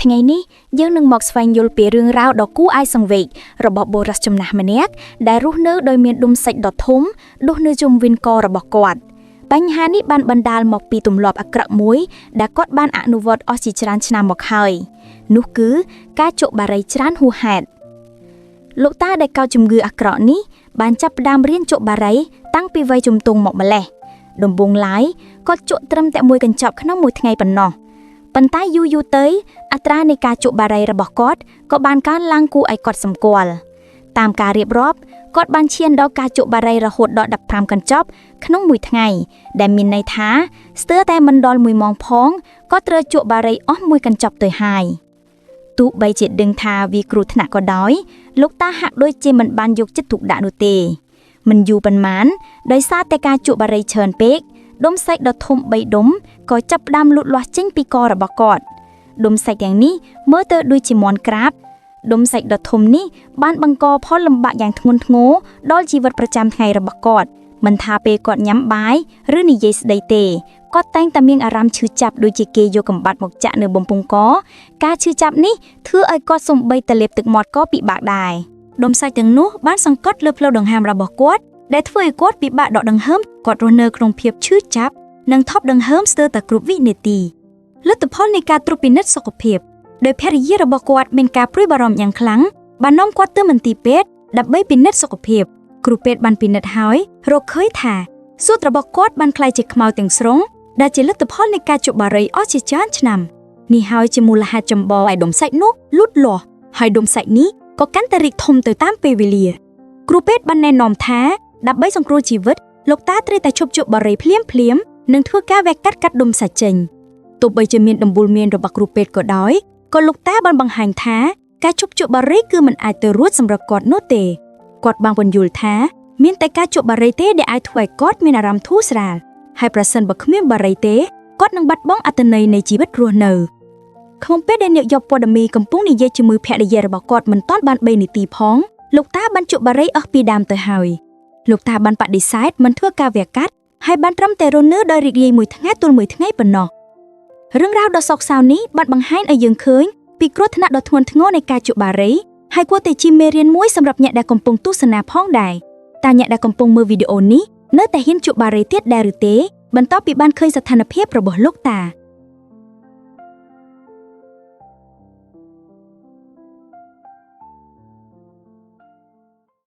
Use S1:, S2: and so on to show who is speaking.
S1: ថ្ងៃនេះយើងនឹងមកស្វែងយល់ពីរឿងរ៉ាវដ៏គួរឲ្យសង្វេគរបស់បុរសចំណាស់ម្នាក់ដែលរស់នៅដោយមានដុំសាច់ដ៏ធំដុះនៅជុំវិញករបស់គាត់បញ្ហានេះបានបណ្ដាលមកពីទម្លាប់អាក្រក់មួយដែលគាត់បានអនុវត្តអស់ជាច្រើនឆ្នាំមកហើយនោះគឺការជក់បារីច្រើនហួសហេតុលោកតាដែលកោតជំងឺអាក្រក់នេះបានចាប់ផ្ដើមរៀនជក់បារីតាំងពីវ័យជំទង់មកម្លេះដំបូងឡើយគាត់ជក់ត្រឹមតែមួយកញ្ចប់ក្នុងមួយថ្ងៃប៉ុណ្ណោះប៉ុន្តែយូរទៅអត្រានៃការជក់បារីរបស់គាត់ក៏បានកើនឡើងគួរឲ្យគាត់សម្គាល់តាមការរៀបរាប់គាត់បានឈានដល់ការជក់បារីរហូតដល់15កញ្ចប់ក្នុងមួយថ្ងៃដែលមានន័យថាស្ទើរតែមិនដល់1ម៉ោងផងក៏ត្រូវជក់បារីអស់មួយកញ្ចប់ទៅហើយទោះបីជាដឹងថាវាគ្រោះថ្នាក់ក៏ដោយលោកតាហាក់ដូចជាមិនបានយកចិត្តទុកដាក់នោះទេមិនយូរប៉ុន្មានដោយសារតែការជក់បារីច្រើនពេកដុំសាច់ដ៏ធំ3ដុំក៏ចាប់ផ្ដើមលូតលាស់ចេញពីករបស់គាត់ដុំសាច់ទាំងនេះមើលទៅដូចជាមាន់ក្រាបដុំសាច់ដ៏ធំនេះបានបង្កផលលំបាកយ៉ាងធ្ងន់ធ្ងរដល់ជីវិតប្រចាំថ្ងៃរបស់គាត់មិនថាពេលគាត់ញ៉ាំបាយឬនិយាយស្ដីទេគាត់តែងតែមានអារម្មណ៍ឈឺចាប់ដូចជាគេយកកំបាត់មកចាក់នៅបំពង់កការឈឺចាប់នេះធ្វើឲ្យគាត់សូម្បីតែលេបទឹកមាត់ក៏ពិបាកដែរដុំសាច់ទាំងនោះបានសង្កត់លើផ្លូវដង្ហើមរបស់គាត់ដែលធ្វើឲ្យគាត់ពិបាកដកដង្ហើមគាត់រស់នៅក្នុងភាពឈឺចាប់និងថប់ដង្ហើមស្ទើរតែគ្រប់វិនាទីលទ្ធផលនៃការត្រួតពិនិត្យសុខភាពដោយភរិយារបស់គាត់មានការព្រួយបារម្ភយ៉ាងខ្លាំងបាននាំគាត់ទៅមន្ទីរពេទ្យដើម្បីពិនិត្យសុខភាពគ្រូពេទ្យបានពិនិត្យហើយរកឃើញថាសួតរបស់គាត់បានក្លាយជាខ្មៅទាំងស្រុងដែលជាលទ្ធផលនៃការជក់បារីអស់ជាច្រើនឆ្នាំនេះហើយជាមូលហេតុចម្បងឲ្យដុំសាច់នោះលូតលាស់ហើយដុំសាច់នេះក៏កាន់តែរីកធំទៅតាមពេលវេលាគ្រូពេទ្យបានណែនាំថាដើម្បីសង្គ្រោះជីវិតលោកតាត្រូវតែឈប់ជក់បារីភ្លាមនិងធ្វើការវះកាត់ដុំសាច់ចេញទោះបីជាមានដំបូលមានរបស់គ្រូពេទ្យក៏ដោយក៏លោកតាបានបង្ហាញថាការឈប់ជក់បារីគឺមិនអាចទៅរួចសម្រាប់គាត់នោះទេគាត់បានបញ្យល់ថាមានតែការជក់បារីទេដែលអាចធ្វើឲ្យគាត់មានអារម្មណ៍ធូរស្រាលហើយប្រសិនបើគ្មានបារីទេគាត់នឹងបាត់បង់អត្ថន័យនៃជីវិតរស់នៅក្នុងពេលដែលនាយកព័ត៌មានកំពុងនិយាយជាមួយភរិយារបស់គាត់មិនទាន់បាន3នាទីផងលោកតាបានជក់បារីអស់ពីដើមទៅហើយលោកតាបានបដិសេធមិនធ្វើការវះកាត់ហើយបានត្រឹមតែរស់នៅដោយរីករាយមួយថ្ងៃទល់មួយថ្ងៃប៉ុណ្ណោះរឿងរ៉ាវដ៏សោកសៅនេះបានបង្ហាញឲ្យយើងឃើញពីគ្រោះថ្នាក់ដ៏ធ្ងន់ធ្ងរនៃការជក់បារីហើយគួរតែជាមេរៀនមួយសម្រាប់អ្នកដែលកំពុងទស្សនាផងដែរតើអ្នកដែលកំពុងមើលវីដេអូនេះនៅតែហ៊ានជក់បារីទៀតដែរឬទេបន្ទាប់ពីបានឃើញស្ថានភាពរបស់លោកតា